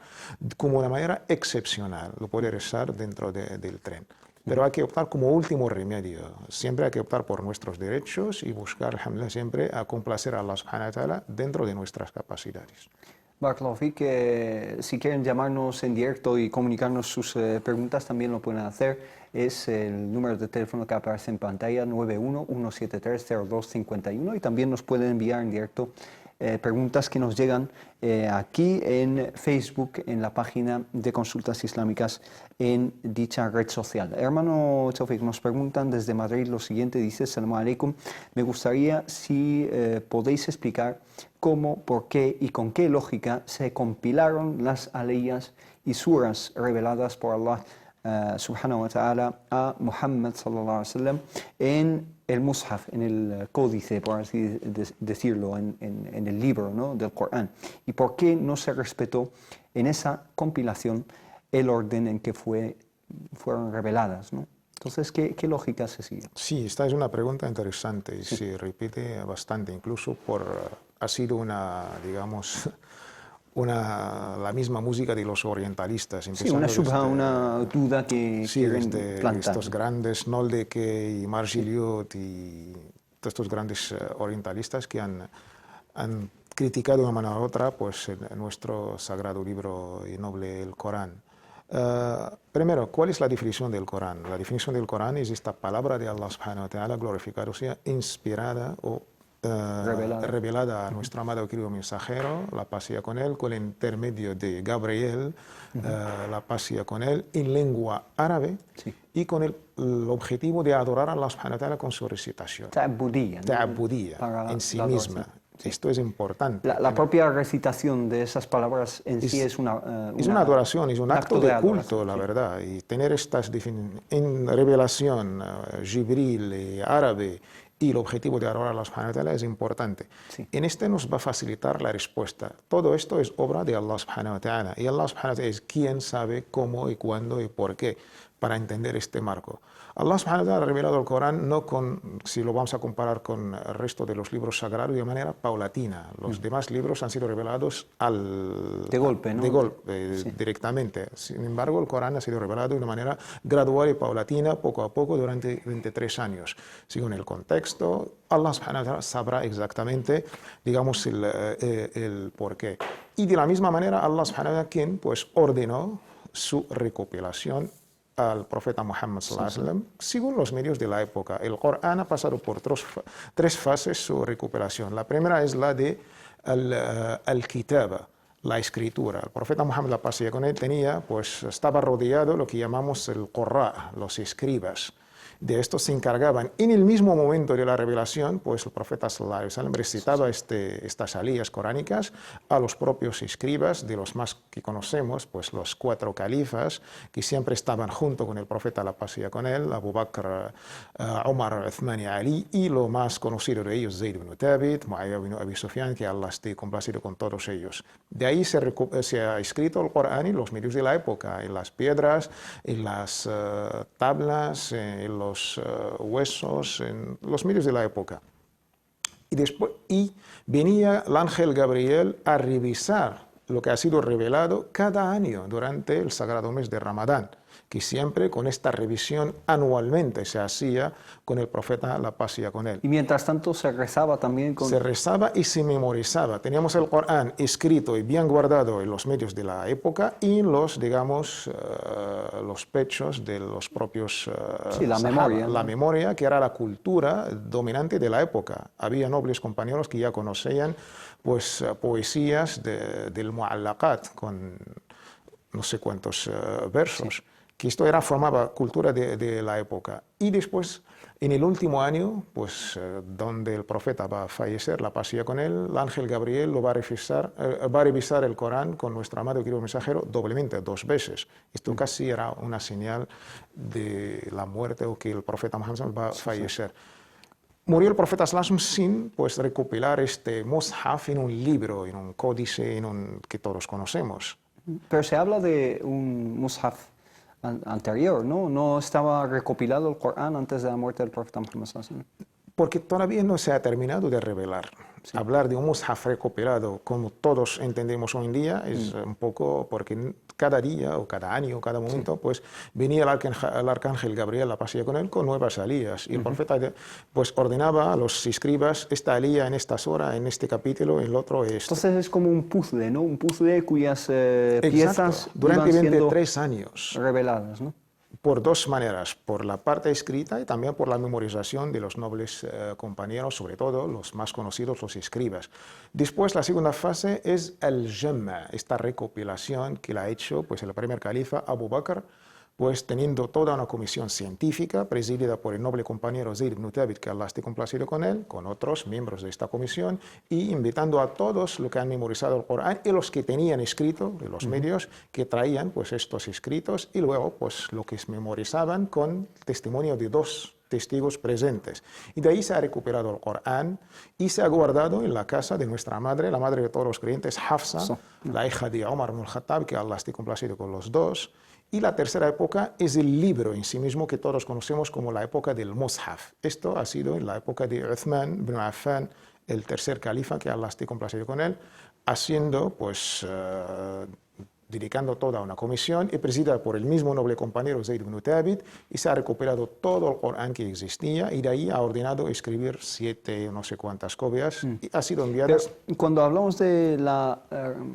como una manera excepcional, lo puede rezar dentro del tren. pero hay que optar como último remedio. Siempre hay que optar por nuestros derechos y buscar, alhamdulillah, siempre a complacer a Allah subhanahu wa ta'ala dentro de nuestras capacidades. Barakallahu Fik, si quieren llamarnos en directo y comunicarnos sus preguntas, también lo pueden hacer. Es el número de teléfono que aparece en pantalla, 91-173-0251, y también nos pueden enviar en directo preguntas que nos llegan aquí en Facebook, en la página de Consultas Islámicas en dicha red social. Hermano Taufik, nos preguntan desde Madrid lo siguiente, dice: Assalamu alaikum, me gustaría si podéis explicar cómo, por qué y con qué lógica se compilaron las aleyas y suras reveladas por Allah subhanahu wa ta'ala a Muhammad sallallahu alaihi wasallam en el Mus'haf, en el códice, por así decirlo, en el libro, ¿no?, del Corán. ¿Y por qué no se respetó en esa compilación el orden en que fueron reveladas, ¿no? Entonces, ¿qué lógica se sigue? Sí, esta es una pregunta interesante y se repite bastante, incluso ha sido digamos, la misma música de los orientalistas. Sí, una shubha, una duda que quieren plantar. Estos grandes, Noldeke y Marshall Eliot y todos estos grandes orientalistas que han criticado de una manera u otra pues, nuestro sagrado libro y noble, el Corán. Primero, ¿cuál es la definición del Corán? La definición del Corán es esta palabra de Allah subhanahu wa ta'ala, glorificada, o sea, inspirada o revelada a nuestro amado querido mensajero, la paz sea con él, con el intermedio de Gabriel, la paz sea con él, en lengua árabe, sí, y con el objetivo de adorar a Allah subhanahu wa ta'ala con su recitación. Ta'budiyya, ¿no? Ta'budiyya, en sí misma. Sí. Esto es importante. La propia recitación de esas palabras en sí es una adoración, es un acto de culto, la verdad. Y tener estas definiciones en revelación, Jibril, árabe, y el objetivo de adorar a Allah subhanahu wa ta'ala es importante. Sí. En este nos va a facilitar la respuesta. Todo esto es obra de Allah subhanahu wa ta'ala. Y Allah subhanahu wa ta'ala es quien sabe cómo y cuándo y por qué para entender este marco. Allah subhanahu wa ta'ala ha revelado el Corán no si lo vamos a comparar con el resto de los libros sagrados, de manera paulatina. Los demás libros han sido revelados de golpe, ¿no? De golpe, sí, directamente. Sin embargo, el Corán ha sido revelado de una manera gradual y paulatina, poco a poco, durante 23 años. Según el contexto, Allah subhanahu wa ta'ala sabrá exactamente, digamos, el porqué. Y de la misma manera, Allah subhanahu wa ta'ala, quien pues ordenó su recopilación al profeta Muhammad sallallahu alaihi wasallam, según los medios de la época. El Corán ha pasado por tres fases su recuperación. La primera es la de al-kitaba, la escritura. El profeta Muhammad, la paz sea con él, estaba rodeado de lo que llamamos el qurra, los escribas. De estos se encargaban en el mismo momento de la revelación, pues el profeta sallallahu alaihi wasallam recitaba estas aliyas coránicas a los propios escribas, de los más que conocemos, pues los 4 califas que siempre estaban junto con el profeta, la paz sea con él, Abu Bakr, Umar, Uthman y Ali, y lo más conocido de ellos, Zayd ibn Thabit, Muawiyah ibn Abi Sufyan, que Allah esté complacido con todos ellos. De ahí se ha escrito el Corán en los medios de la época, en las piedras, en las tablas, en los huesos, en los medios de la época. Y venía el ángel Gabriel a revisar lo que ha sido revelado cada año durante el sagrado mes de Ramadán, que siempre con esta revisión anualmente se hacía con el profeta, la paz sea con él. Y mientras tanto se rezaba también con... Se rezaba y se memorizaba. Teníamos el Corán escrito y bien guardado en los medios de la época y en los, digamos, los pechos de los propios... sí, la memoria. La memoria, que era la cultura dominante de la época. Había nobles compañeros que ya conocían pues, poesías del Mu'allaqat, con no sé cuántos versos. Sí. Que esto formaba cultura de la época. Y después, en el último año, pues donde el profeta va a fallecer, la paz sea con él, el ángel Gabriel lo va a revisar el Corán con nuestro amado querido mensajero doblemente, 2 veces. Esto casi era una señal de la muerte o que el profeta Muhammad va a fallecer. Murió el profeta sallallahu alaihi wasallam sin pues, recopilar este mushaf en un libro, en un códice que todos conocemos. Pero se habla de un mushaf anterior, ¿no? ¿No estaba recopilado el Corán antes de la muerte del profeta Muhammad sallallahu alaihi wasallam? Porque todavía no se ha terminado de revelar. Sí. Hablar de un mushaf recopilado, como todos entendemos hoy en día, es un poco porque cada día o cada año o cada momento, pues venía el arcángel Gabriel a pasear con él con nuevas alías. Y el profeta pues ordenaba a los escribas, esta alía en estas horas, en este capítulo, en el otro esto. Entonces es como un puzzle, ¿no? Un puzzle cuyas piezas Durante iban siendo 23 años. reveladas, ¿no? Por dos maneras, por la parte escrita y también por la memorización de los nobles compañeros, sobre todo los más conocidos, los escribas. Después, la segunda fase es el Jamma, esta recopilación que la ha hecho pues, el primer califa Abu Bakr, pues teniendo toda una comisión científica presidida por el noble compañero Zayd ibn Thabit, que Allah esté complacido con él, con otros miembros de esta comisión, y invitando a todos los que han memorizado el Corán y los que tenían escrito, de los medios, que traían pues estos escritos y luego pues lo que memorizaban con testimonio de dos testigos presentes. Y de ahí se ha recuperado el Corán y se ha guardado en la casa de nuestra madre, la madre de todos los creyentes, Hafsa, la hija de Omar ibn al-Khattab, que Allah esté complacido con los dos. Y la tercera época es el libro en sí mismo que todos conocemos como la época del Mushaf. Esto ha sido en la época de Uthman ibn Affan, el tercer califa, que Allah esté complacido con él, haciendo pues dedicando toda una comisión y presidida por el mismo noble compañero Zayd ibn Thabit, y se ha recuperado todo el Corán que existía y de ahí ha ordenado escribir 7 no sé cuántas copias y ha sido enviadas. Pero cuando hablamos de la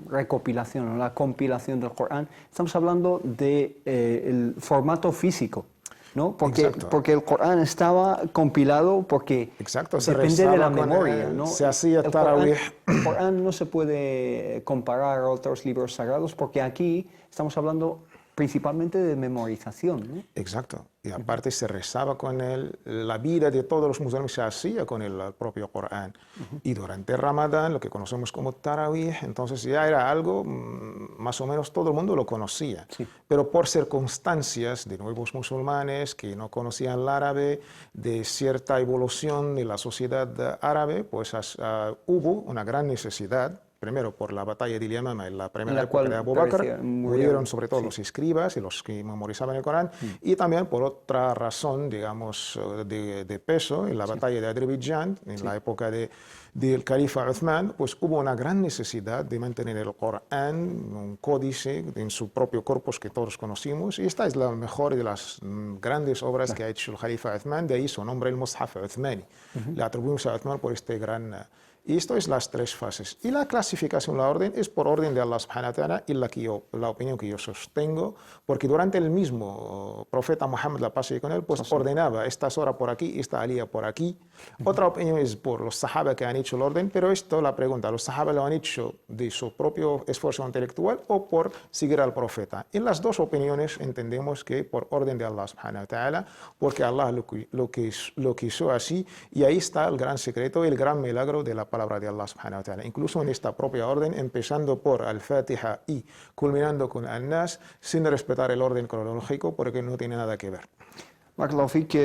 recopilación o la compilación del Corán, estamos hablando de el formato físico, ¿no? Porque el Corán estaba compilado porque depende de la memoria, ¿no? Se hacía tarawih. El Corán no se puede comparar a otros libros sagrados porque aquí estamos hablando principalmente de memorización, ¿no? Exacto. Y aparte se rezaba con él, la vida de todos los musulmanes se hacía con el propio Corán. Y durante Ramadán, lo que conocemos como Tarawih, entonces ya era algo, más o menos todo el mundo lo conocía. Sí. Pero por circunstancias de nuevos musulmanes que no conocían el árabe, de cierta evolución de la sociedad árabe, pues hubo una gran necesidad. Primero, por la batalla de Yamama en la primera época de Abu Bakr, murieron sobre todo los escribas y los que memorizaban el Corán, y también por otra razón, digamos, de peso, en la batalla de Azerbaiyán, en la época del califa Uthman, pues hubo una gran necesidad de mantener el Corán, un códice en su propio corpus que todos conocimos, y esta es la mejor de las grandes obras que ha hecho el califa Uthman, de ahí su nombre, el Mushaf Uthmani. Le atribuimos a Uthman por este gran... Y esto es las tres fases. Y la clasificación, la orden, es por orden de Allah subhanahu wa ta'ala y la opinión que yo sostengo, porque durante el mismo profeta Muhammad, la paz y con él, pues ordenaba estas horas por aquí, esta alía por aquí. Otra opinión es por los sahaba que han hecho el orden, pero esto, la pregunta, ¿los sahaba lo han hecho de su propio esfuerzo intelectual o por seguir al profeta? En las dos opiniones entendemos que por orden de Allah subhanahu wa ta'ala, porque Allah lo quiso así, y ahí está el gran secreto, el gran milagro de la palabra de Allah subhanahu wa ta'ala. Incluso en esta propia orden, empezando por Al-Fatiha y culminando con Al-Nas, sin respetar el orden cronológico, porque no tiene nada que ver. Barakallahu fik,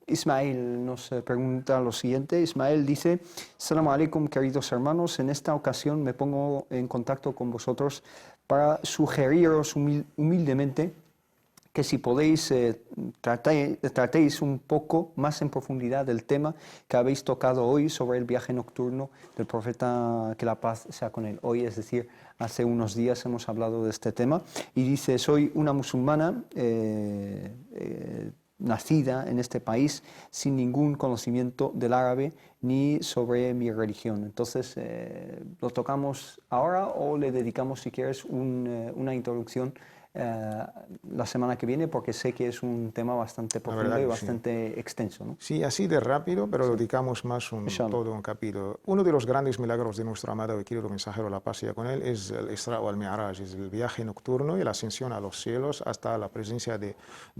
Ismael nos pregunta lo siguiente. Ismael dice: Assalamu alaikum, queridos hermanos, en esta ocasión me pongo en contacto con vosotros para sugeriros humildemente que si podéis tratéis un poco más en profundidad del tema que habéis tocado hoy sobre el viaje nocturno del profeta, que la paz sea con él. Hoy, es decir, hace unos días hemos hablado de este tema, y dice: soy una musulmana nacida en este país sin ningún conocimiento del árabe ni sobre mi religión. Entonces, ¿lo tocamos ahora o le dedicamos, si quieres, una introducción la semana que viene? Porque sé que es un tema bastante profundo y bastante extenso, ¿no? Sí, así de rápido, pero lo dedicamos más todo un capítulo. Uno de los grandes milagros de nuestro amado y querido mensajero, la paz sea con él, es el Isra o el Mi'raj, es el viaje nocturno y la ascensión a los cielos hasta la presencia de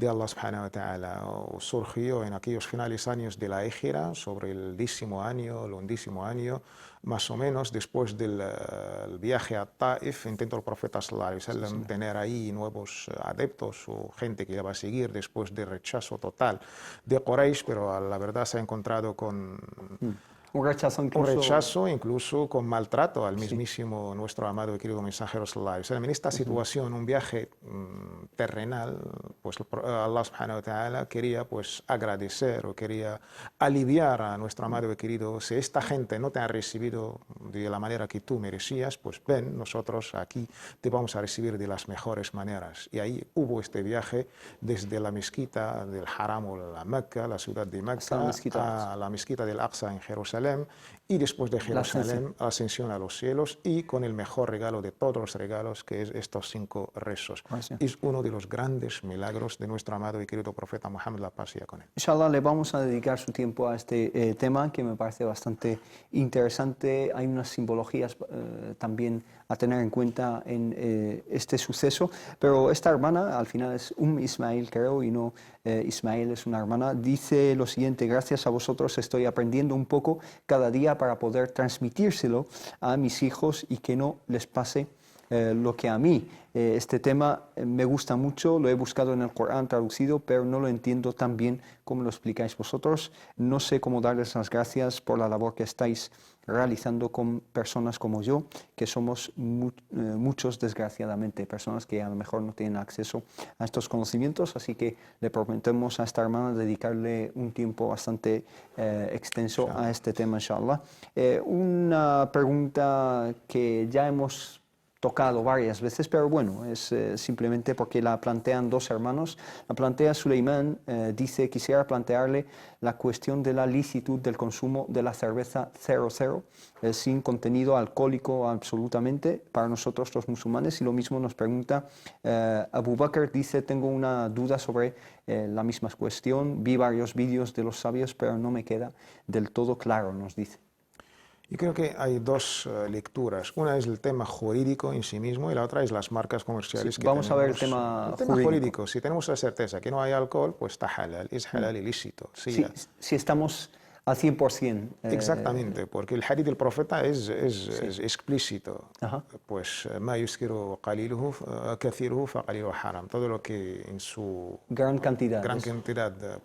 Allah subhanahu wa ta'ala. Surgió en aquellos finales años de la Hijra, sobre el 10º año, el 11º año, más o menos después del viaje a Taif. Intentó el profeta sallallahu alaihi wasallam tener ahí nuevos adeptos o gente que iba a seguir después del rechazo total de Quraysh, pero la verdad se ha encontrado con Un rechazo incluso. Un rechazo, incluso con maltrato al mismísimo nuestro amado y querido mensajero sallallahu alaihi wasallam. En esta situación, un viaje terrenal, pues Allah subhanahu wa ta'ala quería pues agradecer o quería aliviar a nuestro amado y querido. Si esta gente no te ha recibido de la manera que tú merecías, pues ven, nosotros aquí te vamos a recibir de las mejores maneras. Y ahí hubo este viaje desde la mezquita del Haram o la Mecca, la ciudad de Mecca, a la mezquita del Aqsa en Jerusalén, y después de Jerusalén, ascensión a los cielos, y con el mejor regalo de todos los regalos, que es estos 5 rezos. Es uno de los grandes milagros de nuestro amado y querido profeta Muhammad, la paz sea con él. Inshallah, le vamos a dedicar su tiempo a este tema que me parece bastante interesante. Hay unas simbologías también a tener en cuenta en este suceso, pero esta hermana al final es Ismail, creo, y no Ismail, es una hermana. Dice lo siguiente: gracias a vosotros estoy aprendiendo un poco cada día para poder transmitírselo a mis hijos y que no les pase lo que a mí. Este tema me gusta mucho, lo he buscado en el Corán traducido, pero no lo entiendo tan bien como lo explicáis vosotros. No sé cómo darles las gracias por la labor que estáis realizando con personas como yo, que somos muchos, desgraciadamente, personas que a lo mejor no tienen acceso a estos conocimientos, así que le prometemos a esta hermana dedicarle un tiempo bastante extenso a este tema, inshallah. Una pregunta que ya hemos tocado varias veces, pero bueno, es simplemente porque la plantean 2 hermanos. La plantea Suleimán, dice: quisiera plantearle la cuestión de la licitud del consumo de la cerveza 00, sin contenido alcohólico absolutamente para nosotros los musulmanes. Y lo mismo nos pregunta Abu Bakr, dice: tengo una duda sobre la misma cuestión, vi varios vídeos de los sabios, pero no me queda del todo claro, nos dice. Yo creo que hay 2 lecturas. Una es el tema jurídico en sí mismo y la otra es las marcas comerciales que vamos tenemos. A ver el tema jurídico. Si tenemos la certeza que no hay alcohol, pues está halal, es halal ilícito. Sí, si estamos al 100%. Exactamente, porque el hadith del profeta es explícito. Pues ma yuskiru qaliluhu kathiruhu fa qaliluhu haram. Todo lo que en su gran cantidad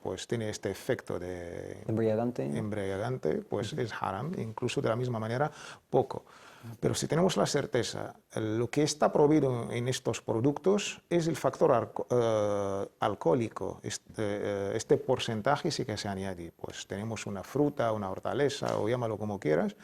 pues tiene este efecto de embriagante, pues es haram, incluso de la misma manera poco. Pero si tenemos la certeza, lo que está prohibido en estos productos es el factor alcohólico. Este porcentaje sí que se añade. Pues tenemos una fruta, una hortaliza, o llámalo como quieras,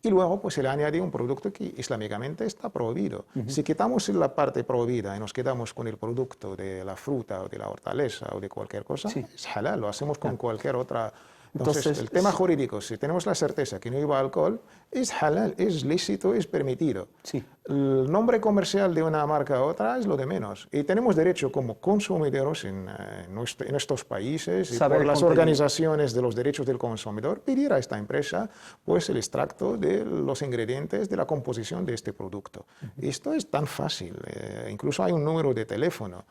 y luego pues se le añade un producto que islámicamente está prohibido. Si quitamos la parte prohibida y nos quedamos con el producto de la fruta o de la hortaliza o de cualquier cosa, es halal, lo hacemos con cualquier otra. Entonces, el tema jurídico, si tenemos la certeza que no lleva alcohol, es halal, es lícito, es permitido. El nombre comercial de una marca a otra es lo de menos. Y tenemos derecho como consumidores en estos países y por las organizaciones de los derechos del consumidor pedir a esta empresa pues el extracto de los ingredientes de la composición de este producto. Esto es tan fácil. Incluso hay un número de teléfono.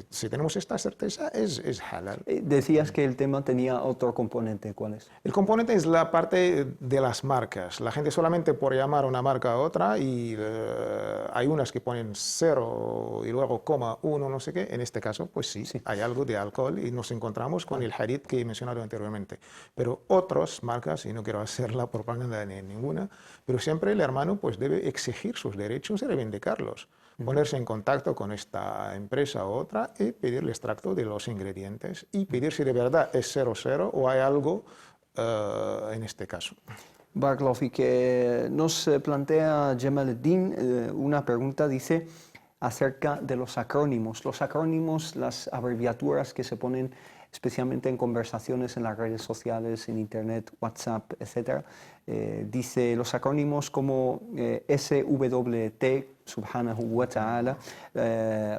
Si tenemos esta certeza, es halal. Decías que el tema tenía otro componente. ¿Cuál es? El componente es la parte de las marcas. La gente solamente por llamar una marca a otra, y hay unas que ponen 0 y luego coma 1, no sé qué. En este caso, pues sí, hay algo de alcohol y nos encontramos con el hadith que he mencionado anteriormente. Pero otras marcas, y no quiero hacer la propaganda de ninguna, pero siempre el hermano pues debe exigir sus derechos y reivindicarlos. Ponerse en contacto con esta empresa u otra y pedir el extracto de los ingredientes y pedir si de verdad es 00 o hay algo en este caso. Barakallahu, que nos plantea Jamaluddin una pregunta, dice, acerca de los acrónimos. Los acrónimos, las abreviaturas que se ponen especialmente en conversaciones en las redes sociales, en internet, WhatsApp, etc. Dice los acrónimos como SWT, subhanahu wa ta'ala,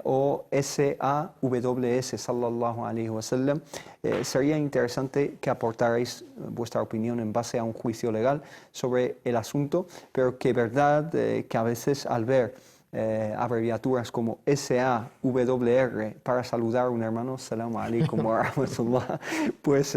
o SAWS, sallallahu alayhi wa sallam. Sería interesante que aportarais vuestra opinión en base a un juicio legal sobre el asunto, pero que verdad que a veces al ver abreviaturas como SAWR para saludar a un hermano, salamu alaikum wa rahmatullah, pues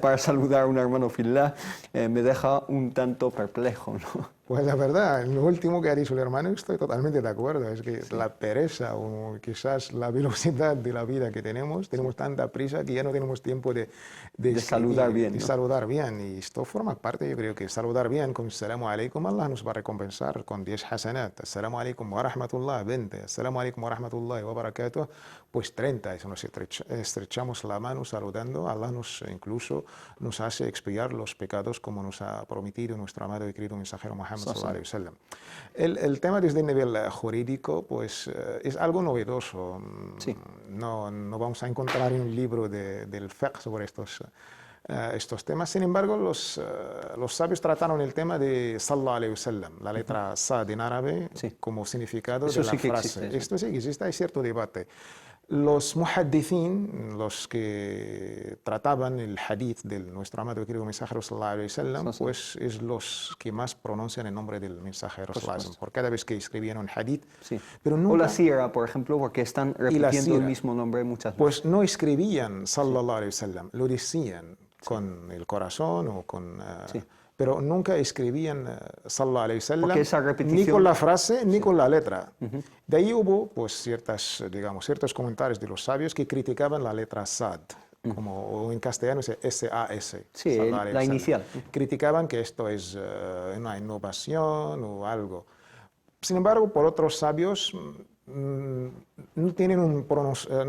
para saludar a un hermano fillah, me deja un tanto perplejo, ¿no? Pues la verdad, lo último que ha dicho el hermano, estoy totalmente de acuerdo. Es que la pereza o quizás la velocidad de la vida que tenemos tanta prisa que ya no tenemos tiempo de saludar bien. De saludar bien. Y esto forma parte, yo creo que saludar bien con Assalamu alaikum, Allah nos va a recompensar con 10 hasanat. Assalamu alaikum wa rahmatullah, 20. Assalamu alaikum wa rahmatullah wa barakatuh, pues 30. Eso nos estrechamos la mano saludando. Allah incluso nos hace expiar los pecados como nos ha prometido nuestro amado y querido mensajero Muhammad. El tema desde el nivel jurídico pues es algo novedoso. Sí. No vamos a encontrar un libro del fiqh sobre estos temas. Sin embargo, los sabios trataron el tema de sallallahu alayhi wa sallam, la letra sad en árabe, sí, como significado eso de la sí que frase. existe, Esto sí que existe, hay cierto debate. Los muhaddithin, los que trataban el hadith de nuestro amado y querido mensajero sallallahu alayhi wa sallam, pues es los que más pronuncian el nombre del mensajero sallallahu alayhi wa sallam, por cada vez que escribían un hadith. Sí. Pero nunca, o la sira, por ejemplo, porque están repitiendo el mismo nombre muchas veces. Pues no escribían sallallahu alayhi wa sallam, lo decían con el corazón o con... pero nunca escribían sallallahu alayhi wa sallam, ni con la frase ni con la letra. De ahí hubo pues ciertos comentarios de los sabios que criticaban la letra sad, como en castellano es S-A-S. Sí, la inicial. Criticaban que esto es una innovación o algo. Sin embargo, por otros sabios no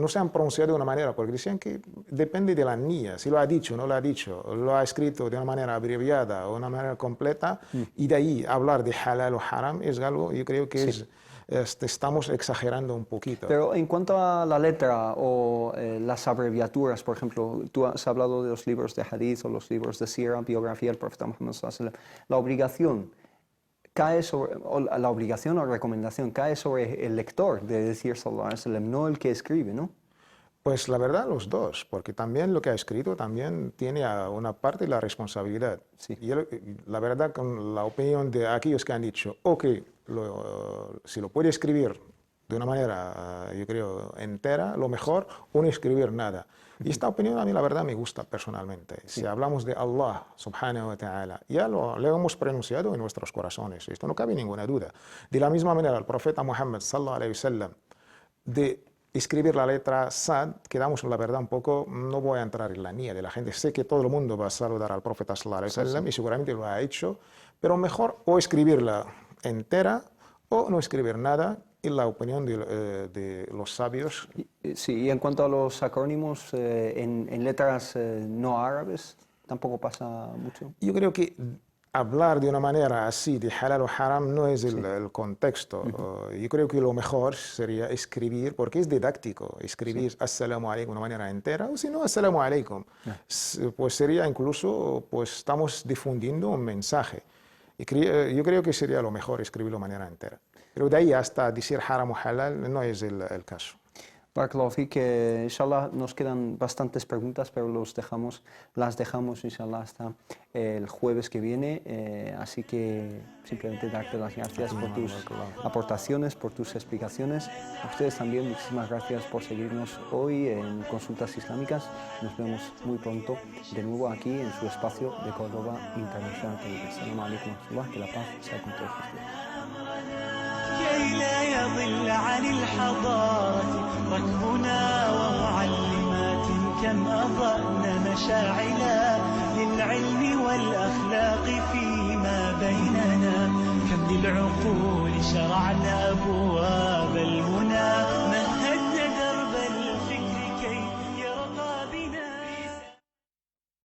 se han pronunciado de una manera, porque decían que depende de la niña, si lo ha dicho, no lo ha dicho, lo ha escrito de una manera abreviada o de una manera completa, y de ahí hablar de halal o haram es algo, yo creo que estamos exagerando un poquito. Pero en cuanto a la letra o las abreviaturas, por ejemplo, tú has hablado de los libros de hadith o los libros de sira, biografía del profeta Muhammad sallallahu alaihi wasallam, la obligación cae sobre, o la obligación o recomendación cae sobre el lector de decir sallallahu alaihi wasallam, no el que escribe, ¿no? Pues la verdad los dos, porque también lo que ha escrito también tiene a una parte la responsabilidad. Sí. Y la verdad, con la opinión de aquellos que han dicho, ok, si lo puede escribir de una manera, yo creo, entera, lo mejor, o no escribir nada. Y esta opinión a mí la verdad me gusta personalmente. Si hablamos de Allah subhanahu wa ta'ala, ya lo hemos pronunciado en nuestros corazones, esto no cabe ninguna duda. De la misma manera, el profeta Muhammad sallallahu alayhi wa sallam, de escribir la letra sad, quedamos la verdad un poco, no voy a entrar en la niña de la gente, sé que todo el mundo va a saludar al profeta sallallahu alayhi wa sallam y seguramente lo ha hecho, pero mejor o escribirla entera o no escribir nada, y la opinión de los sabios. Sí, y en cuanto a los acrónimos en letras no árabes, tampoco pasa mucho. Yo creo que hablar de una manera así de halal o haram no es el contexto. Yo creo que lo mejor sería escribir, porque es didáctico, escribir assalamu alaikum de una manera entera, o si no, assalamu alaikum. Pues sería incluso, pues estamos difundiendo un mensaje. Y yo creo que sería lo mejor escribirlo de manera entera. Pero de ahí hasta decir haram o halal no es el caso. Barakallahu fik, inshallah nos quedan bastantes preguntas, pero las dejamos inshallah hasta el jueves que viene, así que simplemente darte las gracias por tus aportaciones, por tus explicaciones. A ustedes también muchísimas gracias por seguirnos hoy en Consultas Islámicas. Nos vemos muy pronto de nuevo aquí en su espacio de Córdoba International TV. Assalamu alaikum wa rahmatullah, que la paz sea con todos ustedes. كي لا يضل عن الحضارة ركبنا ومعلمات كم أضأن مشاعلا للعلم والأخلاق في